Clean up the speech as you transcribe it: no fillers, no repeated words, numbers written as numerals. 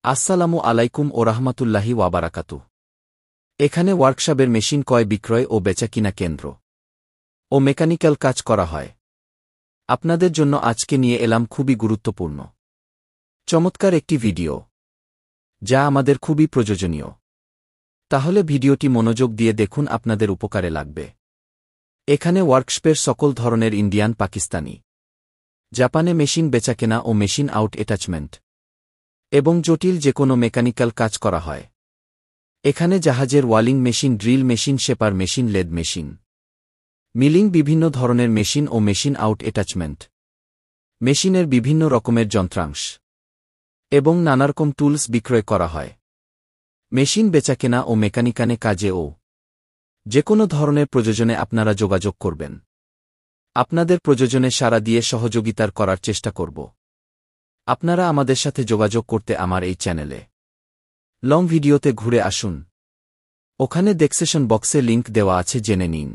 আসসালামু আলাইকুম ও রাহমাতুল্লাহি ওয়াবারাকাতুহ। এখানে ওয়ার্কশপের মেশিন ক্রয় বিক্রয় ও বেচাকিনা কেন্দ্র ও মেকানিক্যাল কাজ করা হয়। আপনাদের জন্য আজকে নিয়ে এলাম খুবই গুরুত্বপূর্ণ চমৎকার একটি ভিডিও, যা আমাদের খুবই প্রয়োজনীয়। তাহলে ভিডিওটি মনোযোগ দিয়ে দেখুন, আপনাদের উপকারে লাগবে। এখানে ওয়ার্কশপের সকল ধরনের ইন্ডিয়ান, পাকিস্তানি, জাপানে মেশিন বেচাকেনা ও মেশিন আউট অ্যাটাচমেন্ট এবং জটিল যে কোনো মেকানিক্যাল কাজ করা হয়। এখানে জাহাজের ওয়ালিং machine, drill machine, shaper machine, lathe machine, milling, বিভিন্ন ধরনের মেশিন ও মেশিন আউট অ্যাটাচমেন্ট, মেশিনের বিভিন্ন রকমের যন্ত্রাংশ এবং নানারকম টুলস বিক্রয় করা হয়। মেশিন বেচাকেনা ও মেকানিকানে কাজে ও যে কোনো ধরনের প্রয়োজনে আপনারা যোগাযোগ করবেন। আপনাদের প্রয়োজনে সাড়া দিয়ে সহযোগিতার করার চেষ্টা করব। আপনারা আমাদের সাথে যোগাযোগ করতে আমার এই চ্যানেলে লং ভিডিওতে ঘুরে আসুন। ওখানে ডেসক্রিপশন বক্সে লিংক দেওয়া আছে, জেনে নিন।